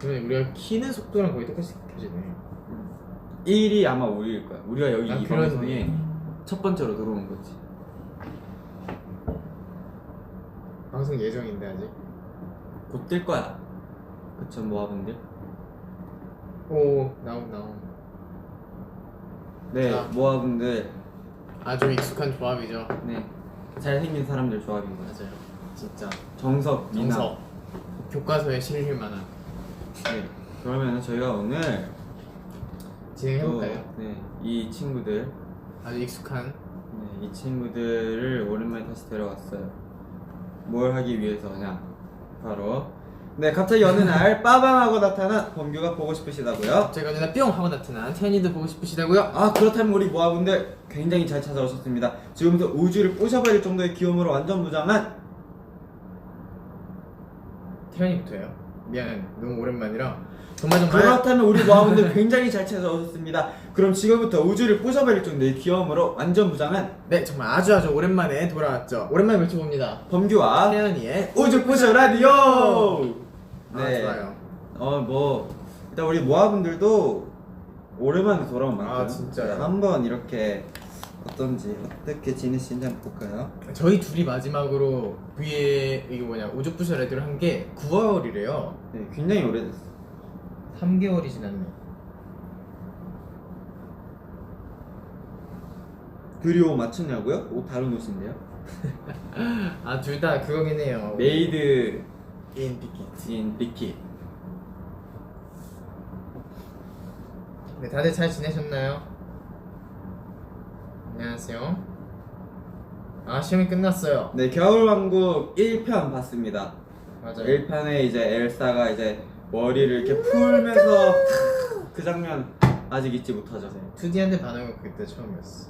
그러면 우리가 키는 속도랑 거의 똑같이 켜지네. 1이 아마 5일 거야. 우리가 여기 이 그러네. 방송에 첫 번째로 들어온 거지. 방송 예정인데 아직. 곧 뜰 거야. 그쵸 모아분들. 오 나옴. 네 자. 모아분들. 아주 익숙한 조합이죠. 네 잘생긴 사람들 조합인 거야. 맞아요. 진짜 정석, 미나. 정석. 교과서에 실릴 만한. 네 그러면 저희가 오늘 진행해볼까요? 이 친구들, 아주 익숙한. 이 친구들을 오랜만에 다시 데려왔어요. 뭘 하기 위해서냐? 바로 갑자기 어느 날 빠방하고 나타난 범규가 보고 싶으시다고요? 제가 누나 뿅 하고 나타난 태연이도 보고 싶으시다고요? 아 그렇다면 우리 모아분들 굉장히 잘 찾아오셨습니다. 지금부터 우주를 부셔버릴 정도의 귀여움으로 완전 무장한 태연이부터예요. 미안, 너무 오랜만이라. 정말 그렇다면 우리 모아분들 굉장히 잘 찾아오셨습니다. 그럼 지금부터 우주를 부셔버릴 정도의 귀여움으로 완전 무장한 네, 정말 아주 오랜만에 돌아왔죠. 오랜만에 외쳐봅니다. 범규와 태연이의 우주 부셔 라디오. 좋아요. 일단 우리 모아분들도 오랜만에 돌아온 만큼 아, 진짜요? 한번 이렇게 어떻게 지내시는지 한번 볼까요? 저희 둘이 마지막으로 우주 부셔 라디오를 한 게 9월이래요. 네, 굉장히 오래됐어. 3개월이 지났네. 그리고 맞췄냐고요? 옷 다른 옷인데요? 아, 둘 다 그거긴 해요. 메이드 인 비킷. 인 비킷. 네, 다들 잘 지내셨나요? 안녕하세요. 아, 시험이 끝났어요. 네, 겨울왕국 1편 봤습니다. 맞아요. 1편에 이제 엘사가 이제 머리를 이렇게 풀면서 그 장면 아직 잊지 못하죠. 2D한테 반응은 그때 처음이었어.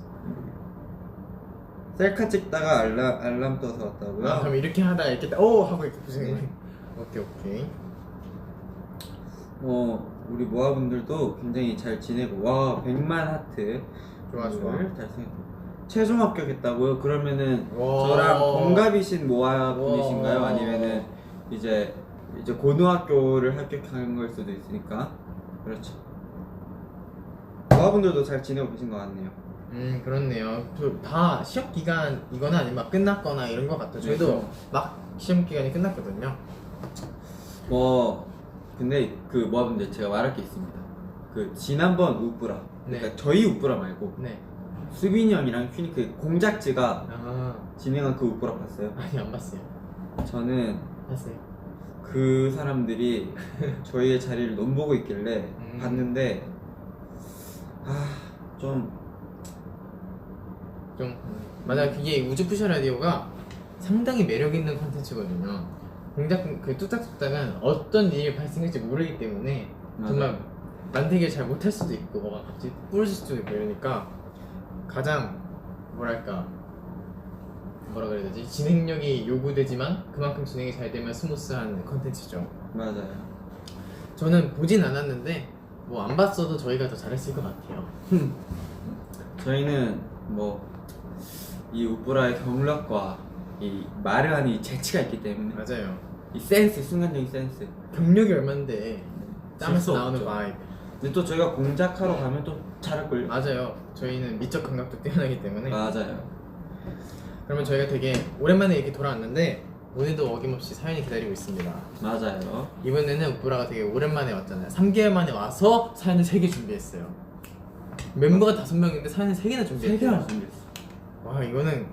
셀카 찍다가 알람 떠서 왔다고요? 아, 그럼 이렇게 하다가 이렇게 오 하고 이렇게 보시는 거예요? 오케이. 우리 모아분들도 굉장히 잘 지내고 와 100만 하트. 좋아. 잘생겼고 최종 합격했다고요? 그러면은 와. 저랑 동갑이신 모아분이신가요? 와. 아니면은 이제 고등학교를 합격한 걸 수도 있으니까. 그렇죠. 모아분들도 잘 지내고 계신 것 같네요. 그렇네요. 다 시험 기간이거나 아니면 막 끝났거나 이런 것 같아요. 저희도 네. 막 시험 기간이 끝났거든요. 근데 그 모아분들 제가 말할 게 있습니다. 그 지난번 우뿌라, 그러니까 네. 저희 우뿌라 말고 네. 수빈이 형이랑 큐니 그 공작지가 아, 진행한 그 우뿌라 봤어요? 아니 안 봤어요. 저는 봤어요. 그 사람들이 저희의 자리를 넘보고 있길래 봤는데 좀 맞아. 그게 우주 푸셔 라디오가 상당히 매력 있는 콘텐츠거든요. 공작 그 뚝딱뚝딱은 어떤 일이 발생할지 모르기 때문에 정말 만들기를 잘 못할 수도 있고 뭐가 갑자기 부러질 수도 있고 이러니까 가장 뭐라 그래야 되지? 진행력이 요구되지만 그만큼 진행이 잘 되면 스무스한 콘텐츠죠. 맞아요. 저는 보진 않았는데 뭐 안 봤어도 저희가 더 잘했을 것 같아요. 저희는 이 우뿌라의 경력과 이 말을 하는 이 재치가 있기 때문에 맞아요. 이 센스, 순간적인 센스. 경력이 얼만데 땀에서 질수 나오는 없죠. 바이브. 근데 또 저희가 공작하러 가면 또 잘할걸요? 맞아요. 저희는 미적 감각도 뛰어나기 때문에. 맞아요. 그러면 저희가 되게 오랜만에 이렇게 돌아왔는데 오늘도 어김없이 사연이 기다리고 있습니다. 맞아요. 이번에는 우프라가 되게 오랜만에 왔잖아요. 3개월 만에 와서 사연을 3개 준비했어요. 멤버가 5명인데 사연을 3개나 준비했어요. 3개나 준비했어. 와, 이거는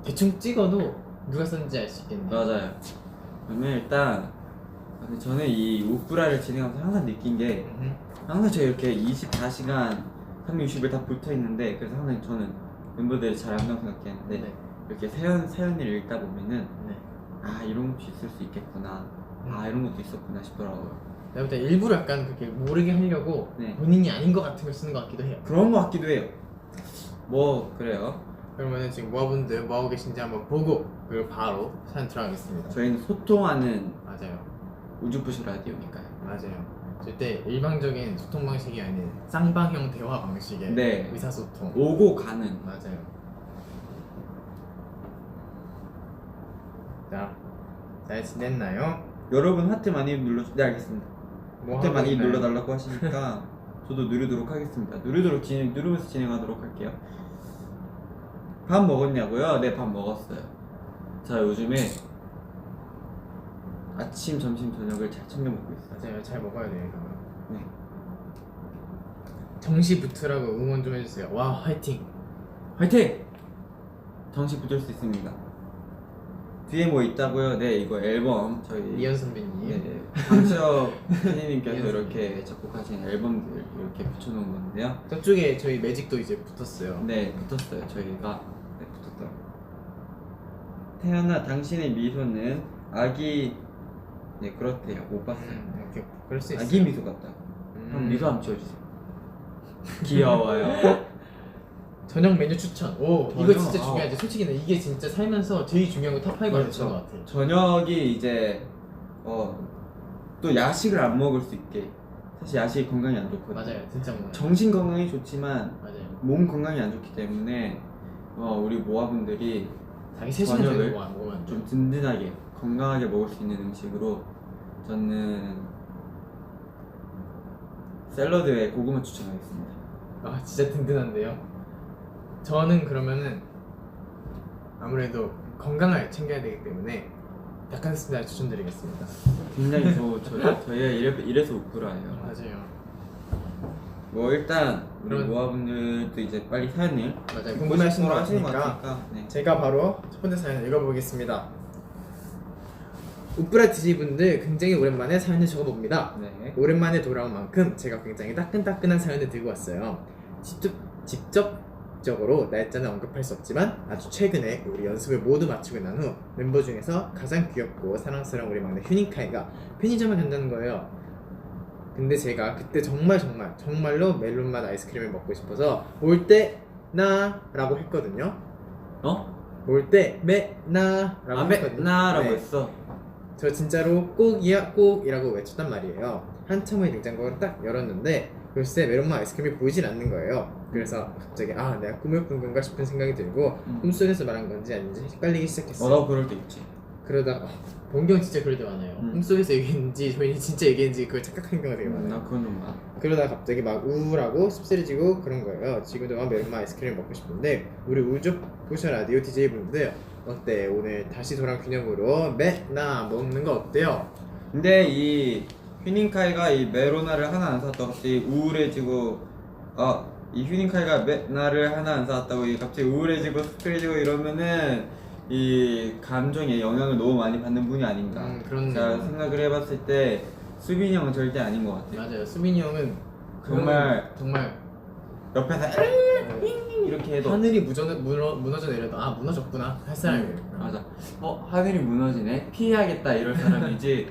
대충 찍어도 누가 썼는지 알 수 있겠네요. 맞아요. 그러면 일단 저는 이 우뿌라를 진행하면서 항상 느낀 게 항상 저희 이렇게 24시간 360일 다 붙어 있는데 그래서 항상 저는 멤버들이 잘 안다고 생각했는데 네. 이렇게 사연을 읽다 보면은 네. 이런 것도 있을 수 있겠구나. 이런 것도 있었구나 싶더라고요. 내가 볼 때 일부러 약간 그렇게 모르게 하려고 네. 본인이 아닌 것 같은 걸 쓰는 것 같기도 해요. 그런 것 같기도 해요. 그래요. 그러면은 지금 모아분들 뭐하고 계신지 한번 보고 그리고 바로 사연 들어가겠습니다. 저희는 소통하는 맞아요. 우주부시 라디오니까요. 맞아요. 절대 일방적인 소통 방식이 아닌 쌍방형 대화 방식의 네. 의사소통. 오고 가는. 맞아요. 자, 잘 지냈나요? 여러분 하트 많이 눌러주세요. 네, 알겠습니다. 뭐 호텔 하고 많이 있나요? 눌러달라고 하시니까 저도 누르도록 하겠습니다. 누르면서 진행하도록 할게요. 밥 먹었냐고요? 네, 밥 먹었어요. 자, 요즘에 아침, 점심, 저녁을 잘 챙겨 먹고 있어요. 맞아요. 잘 먹어야 돼요. 이거. 네. 정시 붙으라고 응원 좀 해주세요. 와 화이팅. 화이팅! 정시 붙을 수 있습니다. 뒤에 뭐 있다고요? 네, 이거 앨범 저희 이현 선배님. 네, 강시혁 PD님께서 이현 이렇게 작곡하신 앨범들 이렇게 붙여놓은 건데요. 저쪽에 저희 매직도 이제 붙었어요. 네, 붙었어요. 저희가 네, 붙었더라고요. 태연아, 당신의 미소는 아기 네, 그렇대요. 못 봤어요. 이렇게 그럴 수 있어요. 아기 미소 같다. 형 미소 한번 지어주세요. 귀여워요. 저녁 메뉴 추천. 오 저녁? 이거 진짜 중요하지. 솔직히 이게 진짜 살면서 제일 중요한 거 탑5 안에 그렇죠. 드는 것 같아. 저녁이 이제 또 야식을 안 먹을 수 있게. 사실 야식이 건강에 안 좋거든요. 맞아요, 진짜 먹어요. 정신 건강이 좋지만 맞아요. 몸 건강이 안 좋기 때문에 우리 모아분들이 자기 3시간 저녁을 되는 거안 먹으면 안 돼. 좀 든든하게 건강하게 먹을 수 있는 음식으로 저는 샐러드에 고구마 추천하겠습니다. 아 진짜 든든한데요. 저는 그러면은 아무래도 건강을 챙겨야 되기 때문에 닭가슴살 추천드리겠습니다. 굉장히 저희가 이래서 우꾸라예요. 맞아요. 뭐 일단 우리 그런- 모아분들도 이제 빨리 사연을 맞아요. 궁금해하시는 거 하시는 것 같으니까 같으니까 네. 제가 바로 첫 번째 사연 읽어보겠습니다. 우프라 DJ분들 굉장히 오랜만에 사연을 적어봅니다. 네. 오랜만에 돌아온 만큼 제가 굉장히 따끈따끈한 사연을 들고 왔어요. 직접적으로 날짜는 언급할 수 없지만 아주 최근에 우리 연습을 모두 마치고 난 후 멤버 중에서 가장 귀엽고 사랑스러운 우리 막내 휴닝카이가 편의점을 간다는 거예요. 근데 제가 그때 정말로 멜론맛 아이스크림을 먹고 싶어서 올 때 나라고 했거든요. 올 때 메나라고 했거든요. 나라고 네. 했어. 저 진짜로 꼭이라고 외쳤단 말이에요. 한참 후에 냉장고를 딱 열었는데 글쎄 멜론맛 아이스크림이 보이질 않는 거예요. 그래서 갑자기 내가 꿈을 꾼 건가 싶은 생각이 들고 꿈속에서 말한 건지 아닌지 헷갈리기 시작했어요. 나도 그럴 때 있지. 그러다가 본경 진짜 그럴 때 많아요. 꿈속에서 얘기했는지 저희는 진짜 얘기했는지 그걸 착각한 경우가 되게 많아요. 나 그건 좀 많아. 그러다가 갑자기 막 우울하고 씁쓸해지고 그런 거예요. 지금도 막 멜론맛 아이스크림 먹고 싶은데 우리 우주 부셔 라디오 DJ분들 어때? 오늘 다시 돌아온 기념으로 메나 먹는 거 어때요? 근데 이 휴닝카이가 이 메로나를 하나 안 샀다고 갑자기 우울해지고 이 휴닝카이가 메나를 하나 안 샀다고 갑자기 우울해지고 스크해지고 이러면은 이 감정에 영향을 너무 많이 받는 분이 아닌가. 그렇네요. 제가 생각을 해봤을 때 수빈이 형은 절대 아닌 것 같아요. 맞아요. 수민이 형은 정말 옆에서 이렇게 해도 하늘이 무너져 내려도 무너졌구나 할 사람이에요. 맞아. 하늘이 무너지네. 피해야겠다 이럴 사람이지.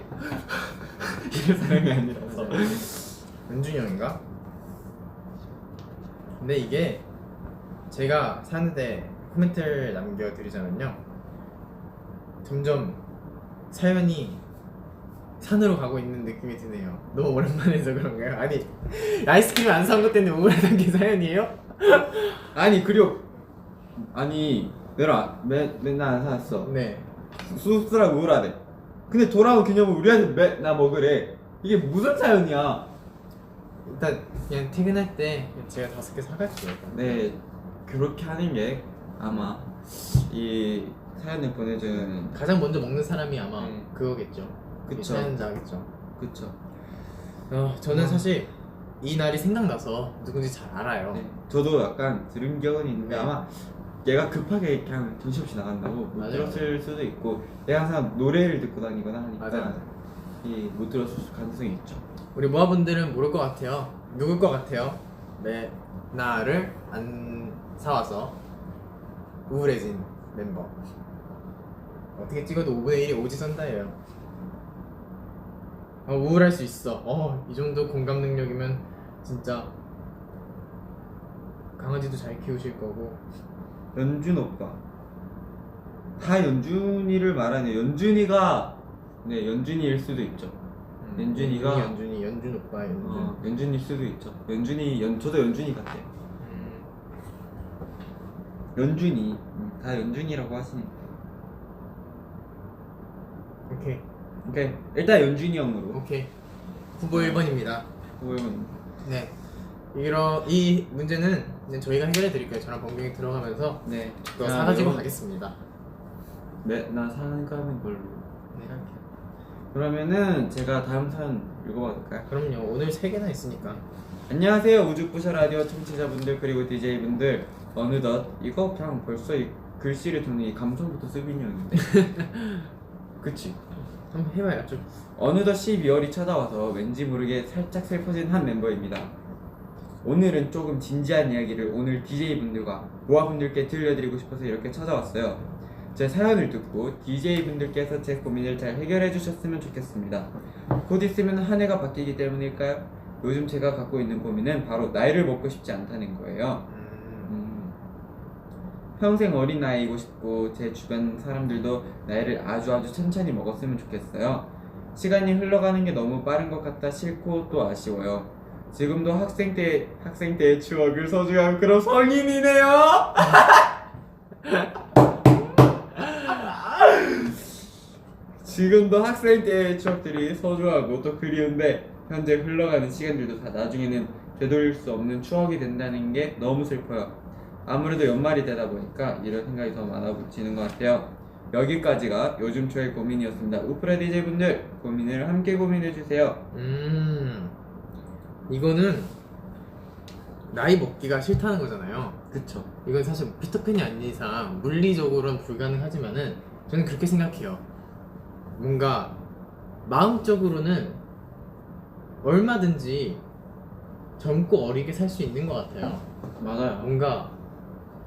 이럴 사람이 아니라서. 은준이 형인가? 근데 이게 제가 사는데 코멘트를 남겨드리자면요, 점점 사연이 산으로 가고 있는 느낌이 드네요. 너무 오랜만에 해서 그런가요? 아니 아이스크림 안 산 것 때문에 우울하다는 게 사연이에요? 맨날 안 사왔어. 네. 씁쓸하고 우울하대. 근데 돌아온 기념을 우리한테 나 먹으래. 이게 무슨 사연이야? 일단 그냥 퇴근할 때 제가 5개 사갈게요. 네, 그렇게 하는 게 아마 이 사연을 보내준 가장 먼저 먹는 사람이 아마 네. 그거겠죠. 그쵸. 사연자겠죠. 그쵸. 저는 사실 이 날이 생각나서 누군지 잘 알아요. 네, 저도 약간 들은 기억은 있는데 네. 아마 얘가 급하게 그냥 정신없이 나간다고 못 맞아요. 들었을 수도 있고 얘가 항상 노래를 듣고 다니거나 하니까 맞아요. 못 들었을 가능성이 있죠. 우리 모아분들은 모를 것 같아요. 누굴 것 같아요? 나를 안 사와서 우울해진 멤버. 어떻게 찍어도 5분의 1이 오지 선다예요. 우울할 수 있어. 이 정도 공감 능력이면 진짜 강아지도 잘 키우실 거고. 연준 오빠 다 연준이를 말하네. 연준이가 연준이일 수도 있죠. 연준이가 연준 오빠 연준. 연준일 수도 있죠. 저도 연준이 같아요. 연준이 다 연준이라고 하시니까. 오케이. 오케이 일단 연준이 형으로. 오케이. 후보 1번입니다. 그러면 네. 이 문제는 이제 저희가 해결해 드릴게요. 저랑 범경이 들어가면서 네. 그거 자, 사가지고 이거- 가겠습니다. 네, 나 사는 가는 걸로 네. 할게요. 그러면은 제가 다음 사연 읽어봐도 될까요? 그럼요. 오늘 3개나 있으니까. 안녕하세요 우주부셔 라디오 청취자분들 그리고 DJ분들. 어느덧 이거 그냥 벌써 이 글씨를 듣는 이 감성부터 수빈이 형인데 그치? 한번 해봐요. 좀. 어느덧 12월이 찾아와서 왠지 모르게 살짝 슬퍼진 한 멤버입니다. 오늘은 조금 진지한 이야기를 오늘 DJ분들과 모아분들께 들려드리고 싶어서 이렇게 찾아왔어요. 제 사연을 듣고 DJ분들께서 제 고민을 잘 해결해 주셨으면 좋겠습니다. 곧 있으면 한 해가 바뀌기 때문일까요? 요즘 제가 갖고 있는 고민은 바로 나이를 먹고 싶지 않다는 거예요. 평생 어린 나이이고 싶고 제 주변 사람들도 나이를 아주 천천히 먹었으면 좋겠어요. 시간이 흘러가는 게 너무 빠른 것 같아 싫고 또 아쉬워요. 지금도 학생 때의 추억을 소중한 그런 성인이네요. 지금도 학생 때의 추억들이 소중하고 또 그리운데 현재 흘러가는 시간들도 다 나중에는 되돌릴 수 없는 추억이 된다는 게 너무 슬퍼요. 아무래도 연말이 되다 보니까 이런 생각이 더 많아지는 것 같아요. 여기까지가 요즘 저의 고민이었습니다. 우프라 DJ분들 고민을 함께 고민해주세요. 이거는 나이 먹기가 싫다는 거잖아요. 그쵸. 이건 사실 피터팬이 아닌 이상 물리적으로는 불가능하지만은 저는 그렇게 생각해요. 뭔가 마음적으로는 얼마든지 젊고 어리게 살 수 있는 것 같아요. 맞아요. 뭔가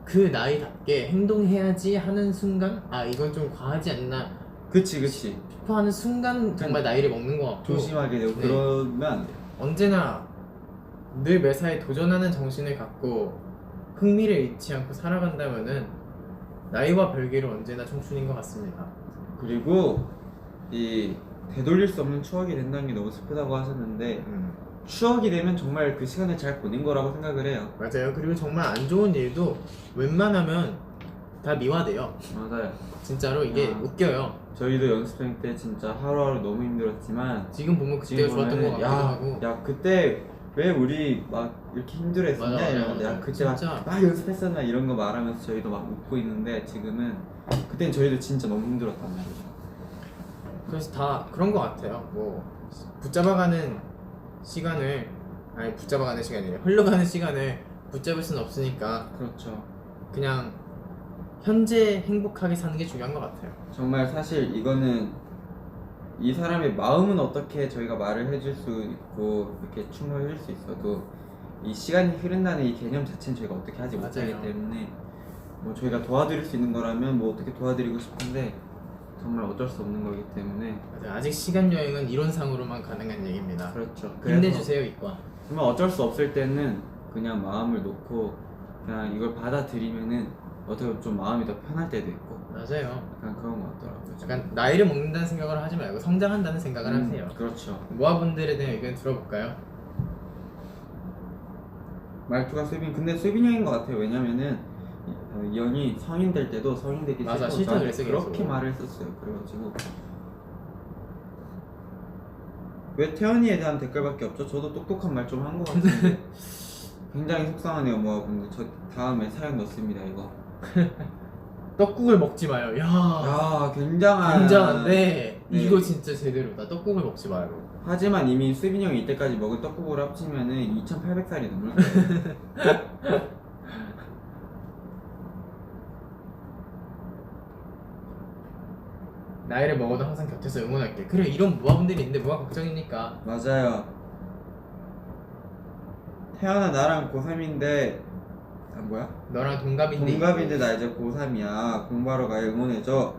그 나이답게 행동해야지 하는 순간 아 이건 좀 과하지 않나 그치. 싶어 하는 순간 정말 나이를 먹는 것 같고 조심하게 되고 네. 그러면 안 돼요. 언제나 늘 매사에 도전하는 정신을 갖고 흥미를 잃지 않고 살아간다면은 나이와 별개로 언제나 청춘인 것 같습니다. 그리고 이 되돌릴 수 없는 추억이 된다는 게 너무 슬프다고 하셨는데 추억이 되면 정말 그 시간을 잘 보낸 거라고 생각을 해요. 맞아요. 그리고 정말 안 좋은 일도 웬만하면 다 미화돼요. 맞아요. 진짜로 이게 야. 웃겨요. 저희도 연습생 때 진짜 하루하루 너무 힘들었지만 지금 보면 그때가 지금 좋았던 것 보면은 같기도 하고. 야 그때 왜 우리 막 이렇게 힘들어했었냐 맞아, 이러는데 맞아. 야 그때 진짜. 막 연습했었나 이런 거 말하면서 저희도 막 웃고 있는데 지금은 그땐 저희도 진짜 너무 힘들었단 말이죠. 그래서 다 그런 것 같아요. 뭐 붙잡아가는 시간을 붙잡아가는 시간이래. 흘러가는 시간을 붙잡을 수는 없으니까 그렇죠. 그냥 현재 행복하게 사는 게 중요한 것 같아요. 정말 사실 이거는 이 사람의 마음은 어떻게 저희가 말을 해줄 수 있고 이렇게 충고해 줄 수 있어도 이 시간이 흐른다는 이 개념 자체는 저희가 어떻게 하지 못하기 맞아요. 때문에 뭐 저희가 도와드릴 수 있는 거라면 뭐 어떻게 도와드리고 싶은데 정말 어쩔 수 없는 거기 때문에 맞아요. 아직 시간 여행은 이론상으로만 가능한 얘기입니다. 그렇죠. 힘내주세요 이과. 정말 어쩔 수 없을 때는 그냥 마음을 놓고 그냥 이걸 받아들이면은 어떻게 보면 좀 마음이 더 편할 때도 있고 맞아요. 약간 그런 것 같더라고요. 약간 나이를 먹는다는 생각을 하지 말고 성장한다는 생각을 하세요. 그렇죠. 모아분들에 대한 의견 들어볼까요? 말투가 수빈 근데 수빈 형인 것 같아요. 왜냐면은 이 형이 성인 될 때도 성인 되기 맞아, 싫다고 싫다 저한테 그랬어, 그렇게 계속. 말을 했었어요. 그래가지고 왜 태연이에 대한 댓글밖에 없죠? 저도 똑똑한 말 좀 한 것 같은데 굉장히 속상하네요. 모아분들 저 다음에 사연 넣습니다 이거. 떡국을 먹지 마요. 야 굉장한 굉장한데 네. 이거 진짜 제대로다. 떡국을 먹지 마요. 하지만 이미 수빈 형이 이때까지 먹은 떡국을 합치면은 2,800살이 넘을 거예요. 나이를 먹어도 항상 곁에서 응원할게. 그래 이런 모아분들이 있는데 뭐가 걱정입니까? 맞아요. 태연아 나랑 고3인데 아 뭐야? 너랑 동갑인데 동갑인데 나 이제 고3이야. 공부하러 가요. 응원해줘.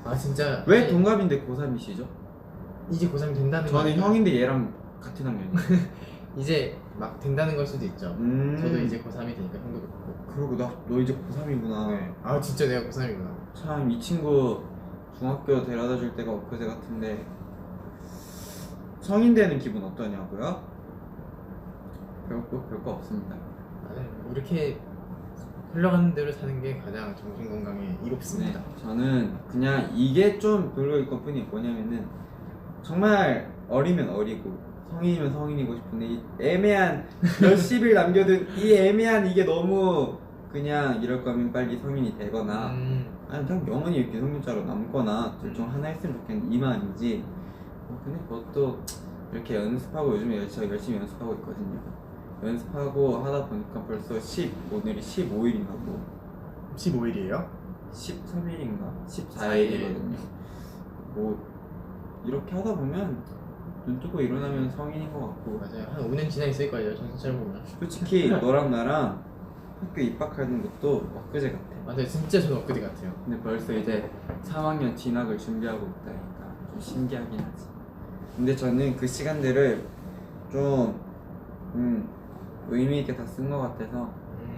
아 진짜 왜 동갑인데 고3이시죠? 이제 고3 된다는 거 저는 아닐까요? 형인데 얘랑 같은 학년이에요. 이제 막 된다는 걸 수도 있죠. 저도 이제 고3이 되니까 형도 그렇고. 그러고 너 이제 고3이구나. 네. 아 진짜 내가 고3이구나. 참 이 친구 중학교 데려다 줄 때가 엊그제 같은데 성인 되는 기분 어떠냐고요? 별거 없습니다. 맞아요. 이렇게 흘러가는 대로 사는 게 가장 정신 건강에 이롭습니다. 네, 저는 그냥 이게 좀 별로일 것 뿐이 뭐냐면은 정말 어리면 어리고 성인이면 성인이고 싶은데 이 애매한 몇십일 남겨둔 이 애매한 이게 너무 그냥 이럴 거면 빨리 성인이 되거나 아니 그냥 영원히 미성년자로 남거나 둘 중 하나 했으면 좋겠는 이 마음이지. 근데 그것도 이렇게 연습하고 요즘에 제가 열심히 연습하고 있거든요. 연습하고 하다 보니까 벌써 오늘이 15일인가 뭐 15일이에요? 13일인가 14일이거든요. 뭐 이렇게 하다 보면 눈 뜨고 일어나면 성인인 것 같고. 맞아요. 한 5년 지나 있을걸요. 정신 차려보면. 솔직히 너랑 나랑 학교 입학하는 것도 엊그제 같아. 맞아요. 진짜 저는 엊그제 같아요. 근데 벌써 이제 3학년 진학을 준비하고 있다니까 좀 신기하긴 하지. 근데 저는 그 시간들을 좀 의미 있게 다 쓴 것 같아서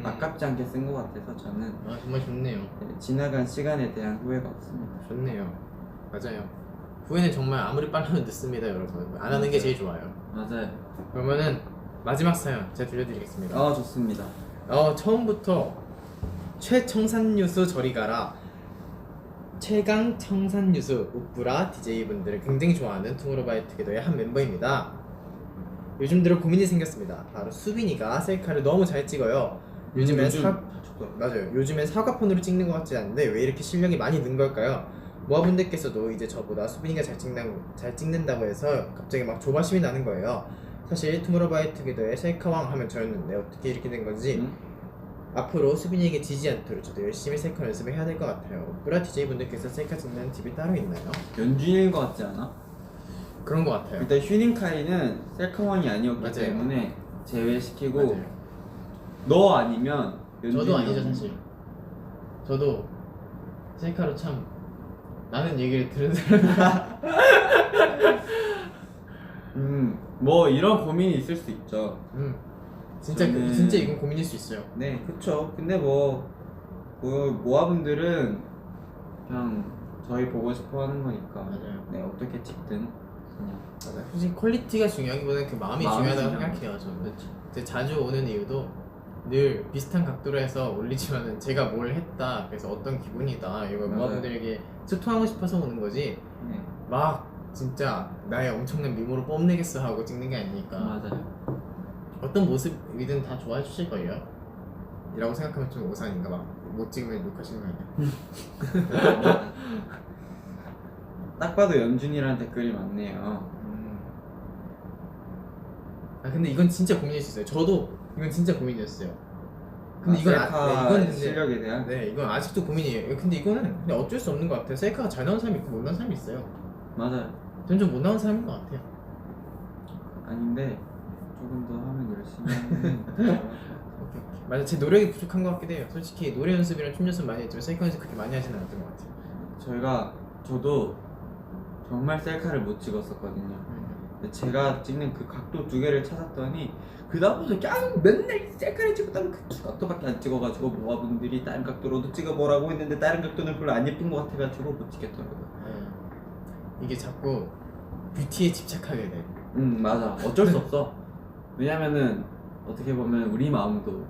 아깝지 않게 쓴 것 같아서 저는 아 정말 좋네요. 지나간 시간에 대한 후회가 없습니다. 좋네요. 맞아요. 후회는 정말 아무리 빨라도 늦습니다, 여러분. 안 하는 게 제일 좋아요. 맞아요. 그러면은 마지막 사연 제가 들려드리겠습니다. 아 좋습니다. 처음부터 최청산유수 저리 가라 최강 청산유수 우뿌라 DJ분들을 굉장히 좋아하는 투모로우바이투게더의 한 멤버입니다. 요즘 들어 고민이 생겼습니다. 바로 수빈이가 셀카를 너무 잘 찍어요. 요즘엔 맞아요. 요즘엔 사과폰으로 찍는 것 같지 않은데 왜 이렇게 실력이 많이 는 걸까요? 모아분들께서도 이제 저보다 수빈이가 잘 찍는다고 해서 갑자기 막 조바심이 나는 거예요. 사실 투모로우바이투게더의 셀카왕 하면 저였는데 어떻게 이렇게 된 건지 앞으로 수빈이에게 지지 않도록 저도 열심히 셀카 연습을 해야 될 것 같아요. 브라 DJ분들께서 셀카 찍는 팁이 따로 있나요? 연준일 것 같지 않아? 그런 것 같아요. 일단 휴닝카이는 셀카왕이 아니었기 맞아요. 때문에 제외시키고 맞아요. 너 아니면 연준이 저도 아니죠 형. 사실. 저도 셀카로 참 많은 얘기를 들은 사람. 뭐 이런 고민이 있을 수 있죠. 진짜 저는- 진짜 이건 고민일 수 있어요. 네, 그쵸. 근데 모아분들은 그냥 저희 보고 싶어 하는 거니까. 맞아요. 네, 어떻게 찍든 그냥. 맞아요. 솔직히 퀄리티가 중요하기보다는 그 마음이 마음이 중요하다고 중요한 생각해요. 저는. 그렇죠. 제가 자주 오는 이유도 늘 비슷한 각도로 해서 올리지만은 제가 뭘 했다, 그래서 어떤 기분이다 이걸 맞아요. 모아분들에게 소통하고 싶어서 오는 거지 네, 막 진짜 나의 엄청난 미모를 뽐내겠어 하고 찍는 게 아니니까 맞아요. 어떤 모습이든 다 좋아해 주실 거예요 이라고 생각하면 좀 오산인가 막 못 찍으면 욕하시는 거 아니야? 딱 봐도 연준이라는 댓글이 많네요. 아 근데 이건 진짜 고민일 수 있어요. 저도 이건 진짜 고민이었어요. 근데 이건 셀카 네, 이건 근데 실력에 대한. 네 이건 아직도 고민이에요. 근데 이거는 그냥 어쩔 수 없는 것 같아요. 셀카가 잘 나온 사람이 있고 못 나온 사람이 있어요. 맞아요. 전 좀 못 나온 사람인 것 같아요. 아닌데 조금 더 하면 열심히 하면 맞아, 제 노력이 부족한 것 같기도 해요. 솔직히 노래 연습이랑 춤 연습 많이 했지만 셀카 연습 그렇게 많이 하지는 않았던 것 같아요. 저도 정말 셀카를 못 찍었었거든요. 근데 제가 찍는 그 각도 2개를 찾았더니 그 다음부터 그냥 맨날 셀카를 찍었다면 그 2각도밖에 안 찍어가지고 모아분들이 다른 각도로도 찍어보라고 했는데 다른 각도는 별로 안 예쁜 것 같아가지고 못 찍겠더라고요. 이게 자꾸 뷰티에 집착하게 돼. 맞아. 어쩔 수 없어. 왜냐면은 어떻게 보면 우리 마음도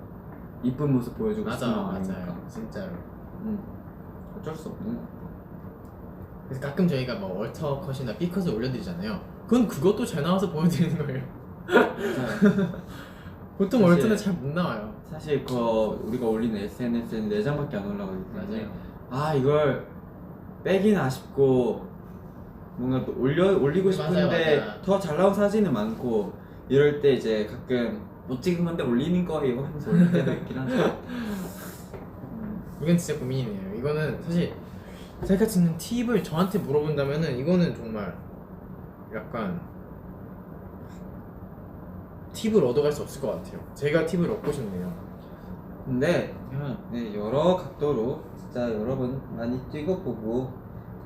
이쁜 모습 보여주고 싶은 마음이니까. 맞아요. 진짜로. 어쩔 수 없는 것 같아. 그래서 가끔 저희가 뭐 얼터컷이나 B컷을 올려드리잖아요. 그건 그것도 잘 나와서 보여드리는 거예요. 맞아요. 보통 사실- 얼터는 잘 못 나와요. 사실 우리가 올리는 SNS에는 4장밖에 안 올라가기 때문에 맞아요. 이걸 빼긴 아쉽고 뭔가 또 올리고 싶은데 맞아요. 더 잘 나온 사진은 많고 이럴 때 이제 가끔 못 찍은 건데 올리는 거예요 하면서 올릴 때도 있긴 하죠. 이건 진짜 고민이네요. 이거는 사실 셀카 찍는 팁을 저한테 물어본다면은 이거는 정말 약간 팁을 얻어갈 수 없을 것 같아요. 제가 팁을 얻고 싶네요. 근데 그냥 여러 각도로 진짜 여러 번 많이 찍어보고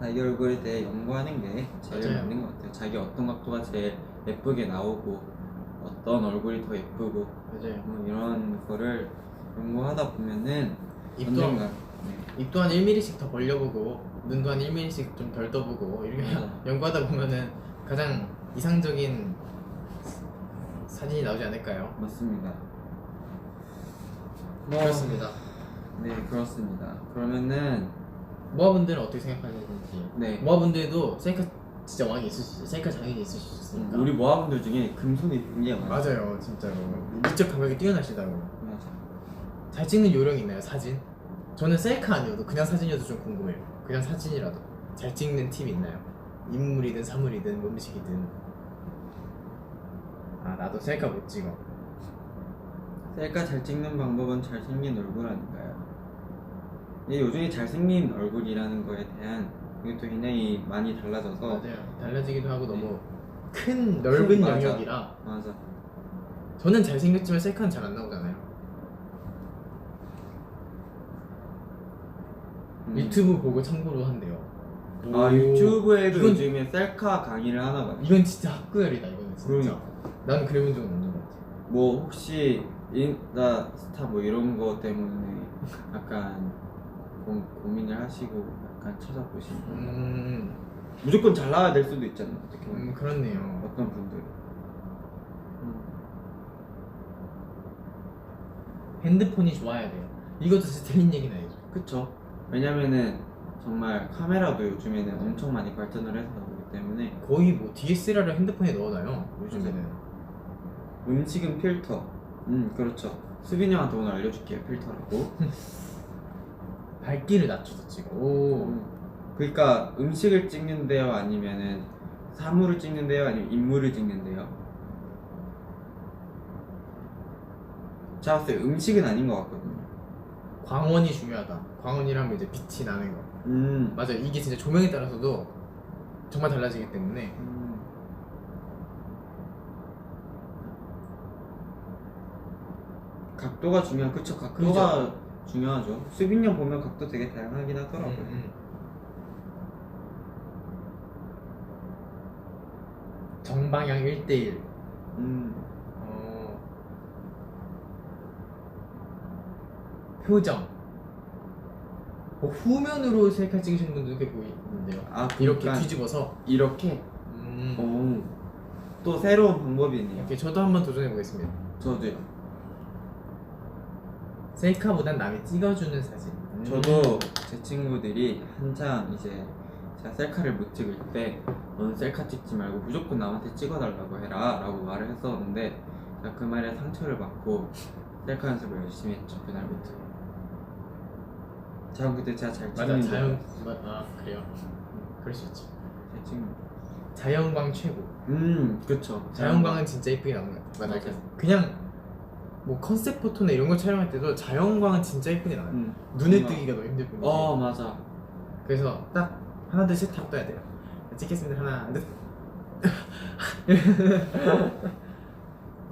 자기 얼굴에 대해 연구하는 게 제일 맞아요. 맞는 것 같아요. 자기 어떤 각도가 제일 예쁘게 나오고 어떤 얼굴이 더 예쁘고 맞아요. 뭐 이런 거를 연구하다 보면은 입도 언젠가 입도 한 1mm씩 더 벌려보고 눈도 한 1mm씩 좀 덜 떠보고 이렇게 맞아. 연구하다 보면은 가장 이상적인 사진이 나오지 않을까요? 맞습니다. 그렇습니다. 네, 그렇습니다. 그러면은 모아분들은 어떻게 생각하시는지. 네. 모아분들도 셀카 진짜 왕이 있을 수 있어요. 셀카 장인이 있을 수 있으니까. 우리 모아분들 중에 금손이 굉장히 많아요. 맞아요, 진짜로 미적 감각이 뛰어나시다고. 맞아. 잘 찍는 요령이 있나요, 사진? 저는 셀카 아니어도 그냥 사진이어도 좀 궁금해요. 그냥 사진이라도 잘 찍는 팁이 있나요? 인물이든 사물이든 음식이든. 아, 나도 셀카 못 찍어. 셀카 잘 찍는 방법은 잘생긴 얼굴 아닌가요? 근데 요즘에 잘생긴 얼굴이라는 거에 대한 이것도 굉장히 많이 달라져서 맞아요. 달라지기도 하고 너무 큰 넓은 맞아. 영역이라. 맞아. 저는 잘생겼지만 셀카는 잘 안 나오잖아요. 유튜브 보고 참고로 한대요. 아 오, 유튜브에도 이건- 요즘에 셀카 강의를 하나 봐요. 이건 진짜 학구열이다. 이거는 진짜. 그러니까. 난 그래본 적은 없는 것 같아. 뭐 혹시 인스타 스타 뭐 이런 거 때문에 약간 고민을 하시고 약간 찾아보시는 거 무조건 잘 나와야 될 수도 있잖아요. 어떻게 보면 그렇네요. 어떤 분들은 핸드폰이 좋아야 돼요. 이것도 진짜 틀린 얘기는 아니죠. 그쵸. 왜냐면은 정말 카메라도 요즘에는 엄청 많이 발전을 해서 나오기 때문에 거의 뭐 DSLR을 핸드폰에 넣어놔요. 요즘에는. 음식은 필터. 그렇죠. 수빈이 형한테 오늘 알려줄게요. 필터라고. 밝기를 낮춰서 찍어. 오. 그러니까 음식을 찍는데요, 아니면은 사물을 찍는데요, 아니면 인물을 찍는데요. 제가 봤을 때 음식은 아닌 것 같거든요. 광원이 중요하다. 광원이라면 이제 빛이 나는 거. 맞아요. 이게 진짜 조명에 따라서도 정말 달라지기 때문에. 각도가 중요한, 그쵸. 각도가 중요하죠. 수빈이 형 보면 각도 되게 다양하긴 하더라고요. 정방향 1대1. 표정. 후면으로 셀카 찍으시는 분도 꽤 보이는데요. 아, 이렇게 그러니까 뒤집어서. 이렇게. 또 새로운 방법이네요. 이렇게 저도 한번 도전해 보겠습니다. 저도요. 셀카보단 남이 찍어주는 사진. 저도 제 친구들이 한창 이제 제가 셀카를 못 찍을 때 너는 셀카 찍지 말고 무조건 남한테 찍어달라고 해라 라고 말을 했었는데 제가 그 말에 상처를 받고 셀카 연습을 열심히 했죠. 그날부터. 자, 그때 제가 잘 맞아, 찍는 자연. 아, 그래요. 그럴 수 있죠. 잘 찍는 자연광 최고. 그쵸. 자연광은 진짜 이쁘게 나오는 것 같아요. 맞아. 그냥 뭐 컨셉 포토나 이런 거 촬영할 때도 자연광은 진짜 이쁘게 나와요. 눈에 뜨기가 너무 힘들 뿐이지. 맞아. 그래서 딱 하나 둘셋 다 떠야 돼요. 찍겠습니다. 하나 둘.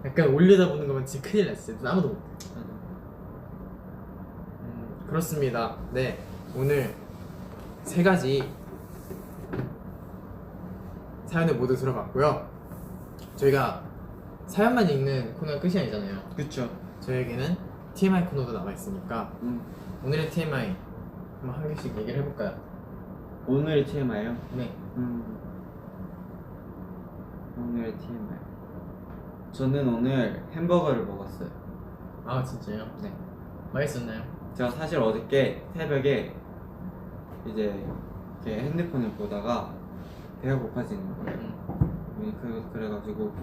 약간 올려다보는 거면 진짜 큰일 났어. 진짜 아무도 못해. 그렇습니다. 네, 오늘 세 가지 사연을 모두 들어봤고요. 저희가 사연만 읽는 코너가 끝이 아니잖아요. 그쵸. 저에게는 TMI 코너도 남아있으니까 오늘의 TMI 한번 한 개씩 얘기를 해볼까요? 오늘의 TMI요? 네. 오늘의 TMI. 저는 오늘 햄버거를 먹었어요. 아, 진짜요? 네. 맛있었나요? 제가 사실 어저께 새벽에 이제 이렇게 핸드폰을 보다가 배가 고파지는 거예요. 그래가지고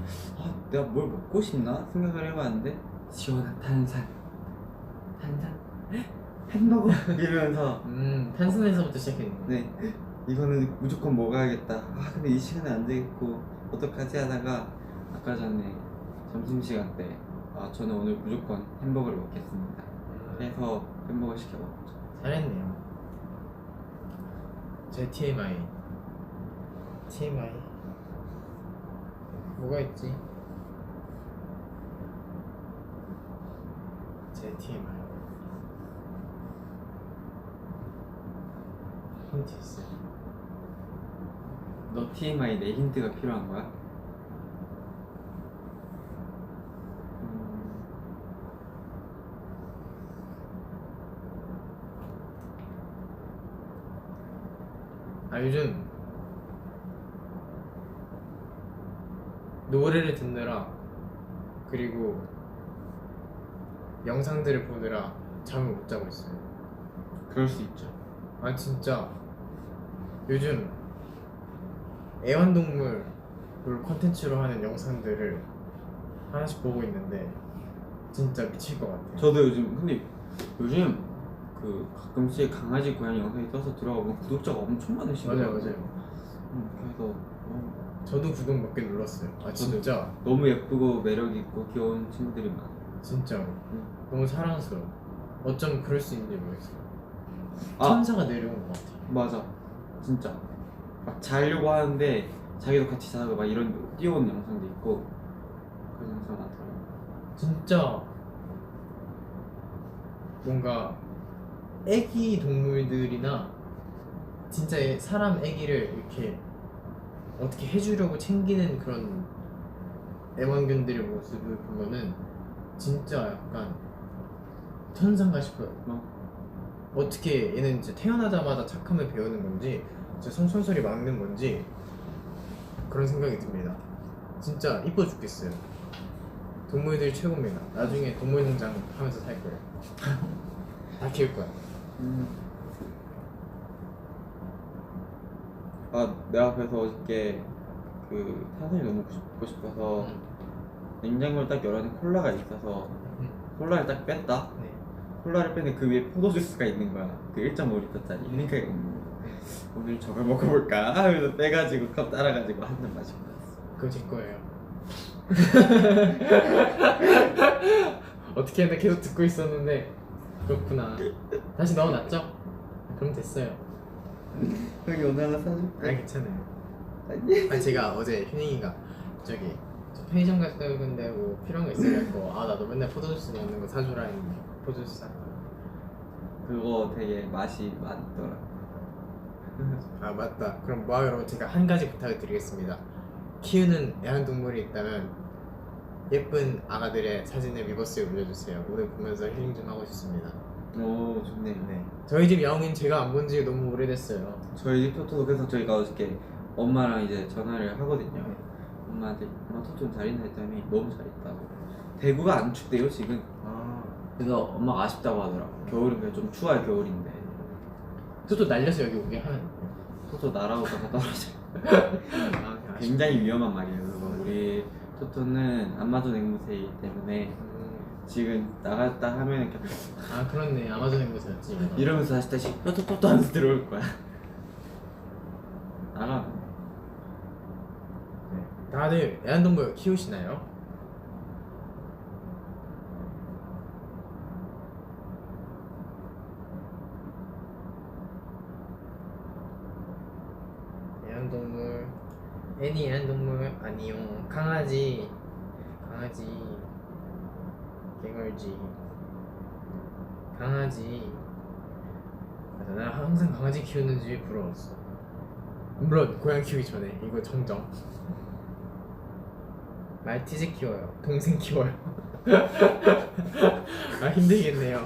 내가 뭘 먹고 싶나 생각을 해봤는데 시원한 탄산 햄버거 이러면서 탄산에서부터 시작했는데. 네, 이거는 무조건 먹어야겠다. 근데 이 시간에 안 되겠고 어떡하지 하다가 아까 전에 점심시간 때 저는 오늘 무조건 햄버거를 먹겠습니다. 그래서 햄버거 시켜 먹었죠. 잘했네요. 제 TMI 뭐가 있지? 제 TMI 힌트 있어요. 너 TMI 내 힌트가 필요한 거야? 요즘 노래를 듣느라 그리고 영상들을 보느라 잠을 못 자고 있어요. 그럴 수 있죠. 진짜 요즘 애완동물 콘텐츠로 하는 영상들을 하나씩 보고 있는데 진짜 미칠 것 같아요. 저도 요즘 그 가끔씩 강아지 고양이 영상이 떠서 들어가면 구독자가 엄청 많으시더라고요. 맞아요. 그래서 저도 구독 몇 개 눌렀어요. 진짜 너무 예쁘고 매력 있고 귀여운 친구들이 많아요. 진짜로 너무 사랑스러워. 어쩜 그럴 수 있는지 모르겠어요. 아. 천사가 내려온 것 같아요. 맞아, 진짜 막 자려고 하는데 자기도 같이 자고 막 이런 뛰어오는 영상도 있고 그런 영상 많더라고요. 진짜 뭔가 애기 동물들이나 진짜 사람 애기를 이렇게 어떻게 해주려고 챙기는 그런 애완견들의 모습을 보면은 진짜 약간 천상가 싶어요. 어떻게 얘는 이제 태어나자마자 착함을 배우는 건지 진짜 성선설이 막는 건지 그런 생각이 듭니다. 진짜 이뻐 죽겠어요. 동물들이 최고입니다. 나중에 동물농장 하면서 살 거예요. 다 키울 거야. 내가 그래서 어저께 그 탄산이 너무 먹고 싶어서 냉장고를 딱 열었는데 콜라가 있어서 콜라를 딱 뺐다. 네. 콜라를 뺐는데 그 위에 포도주스가 있는 거야. 그 1.5리터짜리. 그러니까 오늘 저걸 먹어볼까 하면서 빼가지고 컵 따라가지고 한 잔 마시고 갔어. 그거 제 거예요. 어떻게 했나 계속 듣고 있었는데 그렇구나. 다시 넣어놨죠? 그럼 됐어요. 여기 오늘 하나 사줄게. 괜찮아요. 아니? 제가 어제 휴닝이가 저기 저 편의점 갔다 근데 뭐 필요한 거 있어갖고 나도 맨날 포도주스 먹는 거 사주라 했는데 포도주스 샀다. 그거 되게 맛이 맛있더라. 맞다. 그럼 여러분 제가 한 가지 부탁을 드리겠습니다. 키우는 애완동물이 있다면 예쁜 아가들의 사진을 위버스에 올려주세요. 오늘 보면서 힐링 좀 하고 싶습니다. 오, 좋네. 네. 저희 집 야옹이는 제가 안 본 지 너무 오래됐어요. 저희 집 토토도 그래서 저희가 어저께 엄마랑 이제 전화를 하거든요. 엄마한테 엄마 토토는 잘 있나 했더니 너무 잘 있다고. 대구가 안 춥대요 지금. 그래서 엄마가 아쉽다고 하더라고. 겨울은 그래 좀 추워요 겨울인데. 또 날려서 여기 오게 하는. 토토 날아오다가 떨어져. 아쉽다. 굉장히 위험한 말이에요. 그거. 우리 토토는 아마존 앵무새 때문에 지금 나갔다 하면 그렇네. 아마존 앵무새였지. 이러면서 다시 토토토토 하면서 들어올 거야. 나가. 네. 다들 애완동물 키우시나요? 애완동물 애니 애완동물 아니요. 강아지 갱얼지 강아지. 맞아, 나 항상 강아지 키우는 집이 부러웠어. 물론 고양이 키우기 전에 이거 정정. 말티즈 키워요. 동생 키워요. 힘들겠네요.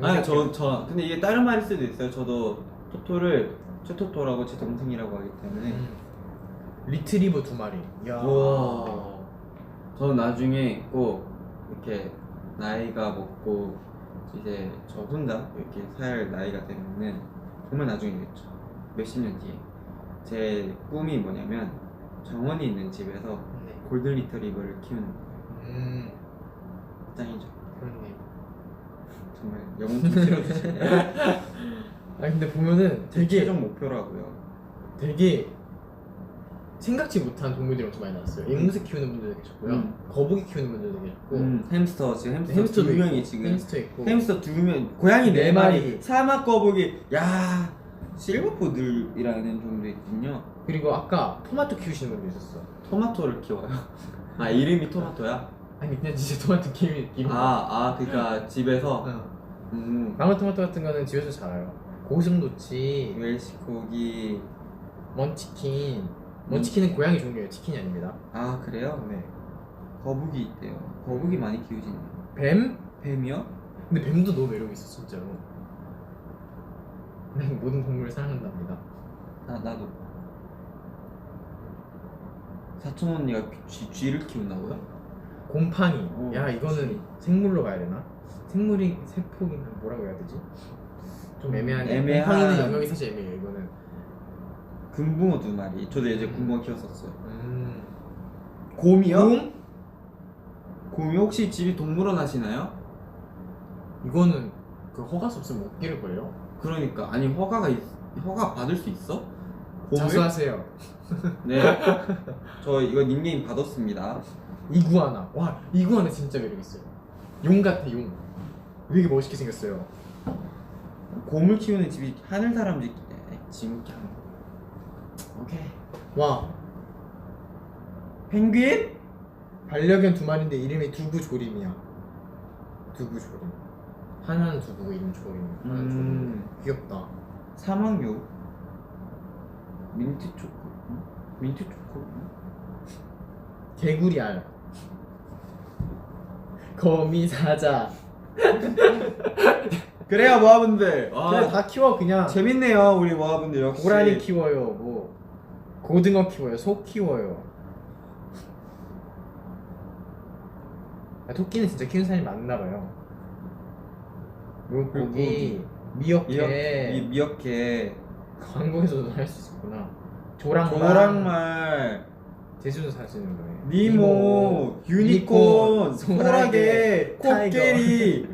아니 근데 이게 다른 말일 수도 있어요. 저도 토토를 최토토라고 제 동생이라고 하기 때문에. 리트리버 2마리. 이야. 우와. 저는 나중에 꼭 이렇게 나이가 먹고 이제 저 혼자 이렇게 살 나이가 되면은 정말 나중이겠죠. 몇십 년 뒤에 제 꿈이 뭐냐면 정원이 있는 집에서 네. 골든 리트리버를 키우는 거예요. 짱이죠. 그렇네. 정말 영혼 좀 실어주시네요. 근데 보면은 되게 최종 목표라고요. 되게 생각지 못한 동물들이 엄청 많이 나왔어요. 앵무새 키우는 분들도 계셨고요. 거북이 키우는 분들도 계셨고. 햄스터 지금 햄스터 햄스터도 두 명이 있고, 지금 햄스터 있고. 햄스터 2명, 고양이 네 4마리, 마리. 사막 거북이, 야 실버푸들이라는 종도 있군요. 그리고 아까 토마토 키우시는 분도 있었어. 토마토를 키워요. 아 이름이 토마토야? 아니 그냥 진짜 토마토 키우는. 그러니까 집에서. 방울토마토 같은 거는 집에서 자라요. 고슴도치, 웰시 고기. 먼치킨. 먼치킨은 고양이 종류예요. 치킨이 아닙니다. 아 그래요? 네. 거북이 있대요. 거북이 많이 키우시네요. 뱀? 뱀이요? 근데 뱀도 너무 매력이 있어 진짜로. 난 모든 동물을 사랑한답니다. 나도. 사촌 언니가 쥐를 키운다고요? 곰팡이. 야 쥐. 이거는 생물로 가야 되나? 생물이 세포긴 뭐라고 해야 되지? 좀 애매하네. 애매한- 곰팡이는 영역이 사실 애매해요. 이거는 금붕어 2마리. 저도 예전에 금붕어 키웠었어요. 음. 곰이요? 곰? 곰이 혹시 집이 동물원 하시나요? 이거는 그 허가서 없으면 못 기를 걸요. 그러니까 아니 허가 받을 수 있어? 곰을? 자수하세요. 네. 저 이거 닉네임 받았습니다. 이구아나. 와, 이구아나 진짜 매력 있어요. 용 같아, 용. 되게 멋있게 생겼어요. 곰을 키우는 집이 하늘 다람쥐 진짜. 오케이. 와, 펭귄? 반려견 2마리인데 이름이 두부조림이야. 두부조림. 하나는 두부고 이름 조림. 하나는 조림. 귀엽다. 사막류. 민트 초코. 민트 초코. 개구리 알. 거미 사자. 그래요 모아분들. 그냥 다 키워 그냥. 재밌네요 우리 모아분들 역시. 고라니 키워요, 뭐 고등어 키워요, 소 키워요. 토끼는 진짜 키우는 사람이 많나봐요. 물고기, 미어캣. 미어캣. 한국에서도 할 수 있구나. 조랑말. 조랑말. 제주도 사시는 거예요. 니모, 유니콘, 소라게, 코끼리.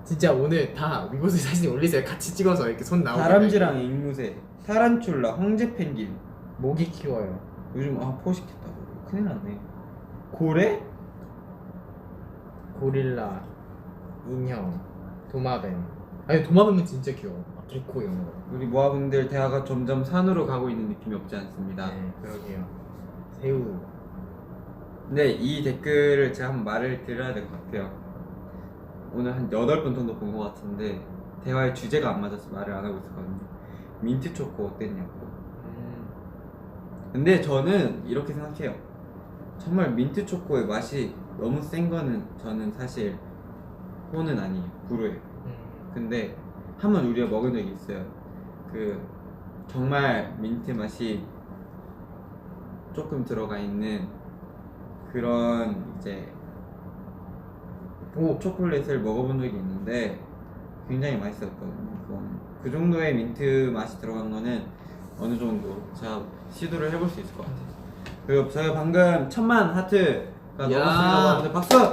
진짜 오늘 다 위고스 사진 올리세요. 같이 찍어서 이렇게 손 나오게. 다람쥐랑 앵무새, 타란툴라, 황제 펭귄. 모기 키워요. 요즘 포식했다고. 큰일 났네. 고래? 고릴라, 인형, 도마뱀. 아니 도마뱀은 진짜 귀여워. 개코 이런 거. 우리 모아분들 대화가 점점 산으로 가고 있는 느낌이 없지 않습니다. 네, 그러게요. 새우. 근데 이 댓글을 제가 한번 말을 드려야 될 것 같아요. 오늘 한 8번 정도 본 것 같은데 대화의 주제가 안 맞아서 말을 안 하고 있었거든요. 민트 초코 어땠냐고. 근데 저는 이렇게 생각해요. 정말 민트 초코의 맛이 너무 센 거는 저는 사실 호는 아니에요. 불호예요. 근데 한번 우리가 먹은 적이 있어요. 그 정말 민트 맛이 조금 들어가 있는 그런 이제 초콜릿을 먹어본 적이 있는데 굉장히 맛있었거든요. 그 정도의 민트 맛이 들어간 거는 어느 정도 제가 시도를 해볼 수 있을 것 같아요. 그리고 저희가 방금 1000만 하트가 넘었습니다. 박수!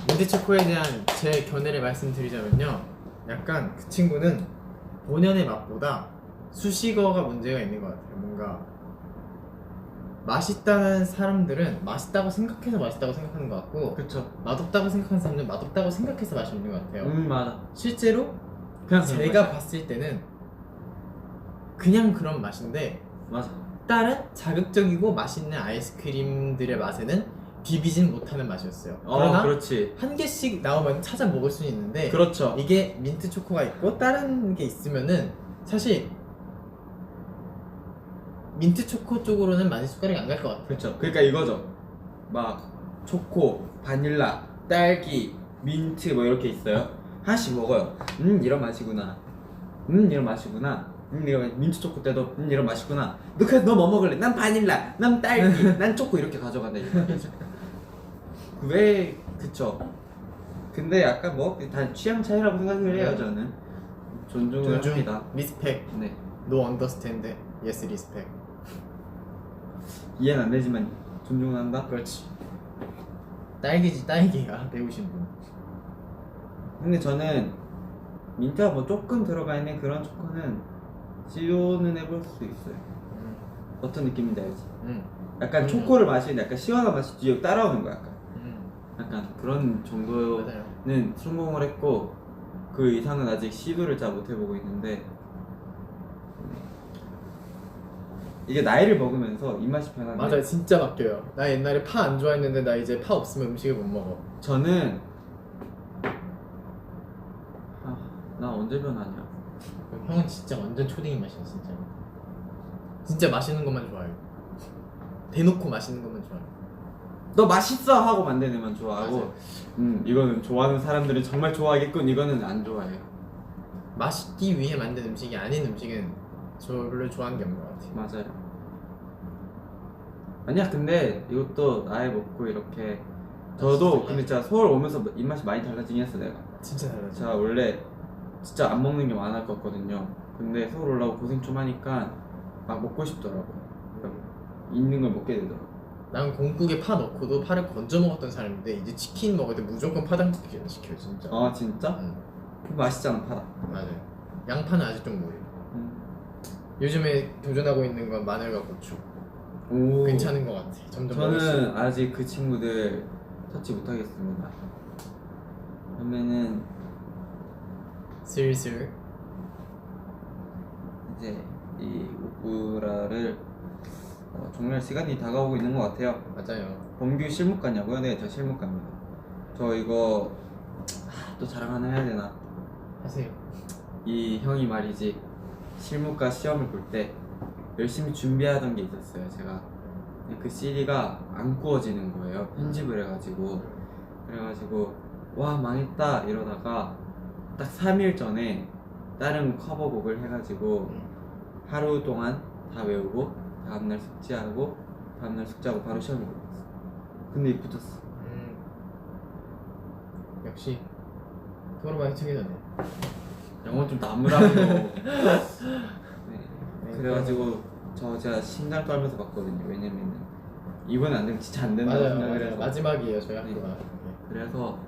민트 초코에 대한 제 견해를 말씀드리자면요, 약간 그 친구는 본연의 맛보다 수식어가 문제가 있는 것 같아요. 뭔가 맛있다는 사람들은 맛있다고 생각해서 맛있다고 생각하는 것 같고, 그쵸. 맛없다고 생각하는 사람들은 맛없다고 생각해서 맛이 없는 것 같아요. 맞아. 실제로 그냥 제가 맛이야. 봤을 때는 그냥 그런 맛인데 맞아. 다른 자극적이고 맛있는 아이스크림들의 맛에는 비비진 못하는 맛이었어요. 그러나 그렇지. 한 개씩 나오면 찾아 먹을 수는 있는데, 그렇죠. 이게 민트 초코가 있고 다른 게 있으면은 사실 민트 초코 쪽으로는 많이 숟가락이 안 갈 것 같아요. 그렇죠. 그러니까 이거죠. 막 초코, 바닐라, 딸기, 민트 뭐 이렇게 있어요. 하나씩 먹어요. 이런 맛이구나. 이런 맛이구나. 이런 민트 초코 때도 이런 맛이구나. 너 뭐 먹을래? 난 바닐라, 난 딸기, 난 초코 이렇게 가져간다 이거죠. 왜 그쵸? 근데 약간 뭐 다 취향 차이라고 생각을 해요 저는. 존중을 합니다. 리스펙. 네. No understand. Yes, respect. 이해는 안 되지만 존중은 한다. 그렇지. 딸기지 딸기야. 배우신 분. 근데 저는 민트가 뭐 조금 들어가 있는 그런 초코는 시도는 해볼 수 있어요. 어떤 느낌인지 알지? 약간 초코를 마시는데 약간 시원한 맛이 뒤에 따라오는 거야. 약간 그런 정도는 맞아요. 성공을 했고 그 이상은 아직 시도를 잘 못 해보고 있는데 이게 나이를 먹으면서 입맛이 변하는 게 맞아요. 진짜 바뀌어요. 나 옛날에 파 안 좋아했는데 나 이제 파 없으면 음식을 못 먹어. 저는 나 언제 변하냐? 형은 진짜 완전 초딩이 맛이야 진짜. 진짜 맛있는 것만 좋아해요. 대놓고 맛있는 것만 좋아해요. 너 맛있어 하고 만드는 애만 좋아하고 맞아요. 이거는 좋아하는 사람들은 정말 좋아하겠군. 이거는 안 좋아해요. 맛있기 위해 만든 음식이 아닌 음식은 저 별로 좋아하는 게 없는 것 같아요. 맞아요. 아니야 근데 이것도 나이 먹고 이렇게 저도 근데 진짜 서울 오면서 입맛이 많이 달라지긴 했어 내가. 진짜 달라져. 제가 원래 진짜 안 먹는 게 많았거든요. 근데 서울 올라오고 고생 좀 하니까 막 먹고 싶더라고요. 그러니까 있는 걸 먹게 되더라고요. 난 공국에 파 넣고도 파를 건져 먹었던 사람인데 이제 치킨 먹을 때 무조건 파당치킨 시켜요 진짜. 아 진짜? 응, 그거 맛있잖아 파다. 맞아요. 양파는 아직 좀 무리. 음. 요즘에 도전하고 있는 건 마늘과 고추. 오. 괜찮은 것 같아. 점점 먹을 수 저는 있어. 아직 그 친구들 터치 못하겠습니다. 그러면은 슬슬 이제 이 우브라를 종료할 시간이 다가오고 있는 것 같아요. 맞아요. 범규 실무과냐고요? 네, 저 실무과입니다. 저 이거 또 자랑 하나 해야 되나? 하세요. 이 형이 말이지 실무과 시험을 볼 때 열심히 준비하던 게 있었어요. 제가 근데 그 CD가 안 구워지는 거예요. 편집을 해가지고 그래가지고 와 망했다 이러다가 딱 3일 전에 다른 커버곡을 해가지고 하루 동안 다 외우고 다음날 숙제하고 다음날 숙제하고 바로 시험을 보고 있어. 근데 붙었어. 역시 토로바이 책이잖아. 영어 좀 나무라는 거. 네. 네, 그래가지고 제가 심장 떨면서 봤거든요. 왜냐면은 이번에 안 되면 진짜 안 된다고 맞아요. 생각해서. 그래 마지막이에요 저희 학교가. 네. 그래서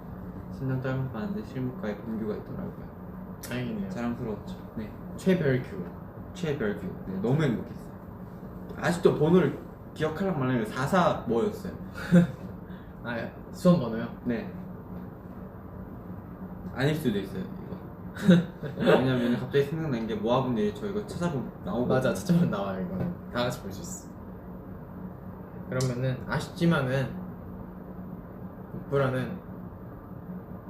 심장 떨면서 봤는데 실무과에 범규가 있더라고요. 다행이네요. 자랑스러웠죠. 네. 최별규. 최별규. 네, 너무 행복했어요. 아직도 번호를 기억하려고 말하면 44 뭐였어요? 아 수험 번호요? 네. 아닐 수도 있어요. 이거. 왜냐면 갑자기 생각난 게 모아분들이 저 이거 찾아보면 나오고. 맞아 찾아보면 나와요 이거는. 다 같이 볼 수 있어. 그러면은 아쉽지만은 북부라는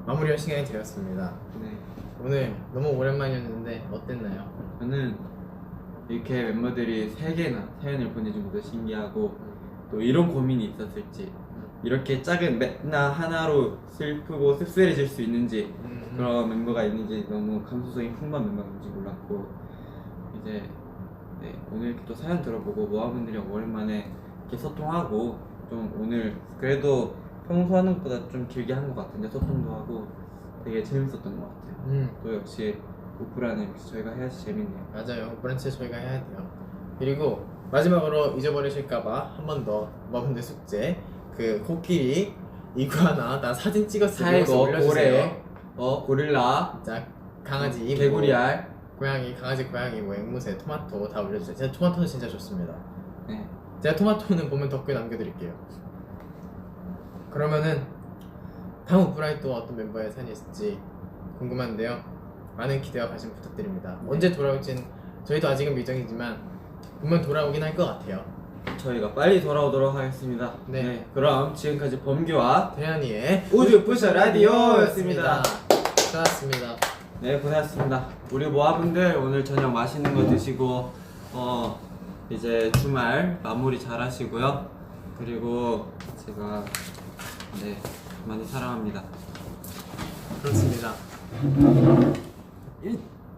마무리할 시간이 되었습니다. 네. 오늘 너무 오랜만이었는데 어땠나요? 저는 이렇게 멤버들이 3개나 사연을 보내준 것도 신기하고 또 이런 고민이 있었을지 이렇게 작은 맨날 하나로 슬프고 씁쓸해질 수 있는지 그런 멤버가 있는지 너무 감수성이 풍부한 멤버인지 몰랐고 이제 네, 오늘 이렇게 또 사연 들어보고 모아분들이랑 오랜만에 이렇게 소통하고 좀 오늘 그래도 평소 하는 것보다 좀 길게 한 것 같은데 소통도 하고 되게 재밌었던 것 같아요. 또 역시 우프라는 역시 저희가 해야지 재밌네요. 맞아요. 브랜치 저희가 해야 돼요. 그리고 마지막으로 잊어버리실까봐 한 번 더 머분들 숙제 그 코끼리 이구아나 나 사진 찍었을 때 타이거, 올려주세요. 고래, 고릴라, 자 강아지 개구리알. 고양이 강아지 고양이 뭐 앵무새 토마토 다 올려주세요. 제가 토마토는 진짜 좋습니다. 네. 제가 토마토는 보면 댓글 남겨드릴게요. 그러면은 다음 오프라인 또 어떤 멤버의 사연이 있을지 궁금한데요. 많은 기대와 관심 부탁드립니다. 언제 돌아올진 저희도 아직은 미정이지만 분명 돌아오긴 할 것 같아요. 저희가 빨리 돌아오도록 하겠습니다. 네. 그럼 지금까지 범규와 태연이의 우주 부셔 라디오였습니다. 수고하셨습니다. 네, 고생하셨습니다. 우리 모아분들 오늘 저녁 맛있는 거 드시고 이제 주말 마무리 잘 하시고요. 그리고 제가 네, 많이 사랑합니다. 그렇습니다.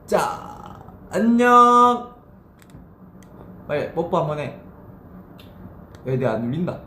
자, 안녕. 빨리 뽀뽀 한번 해. 왜 내 안 울린다?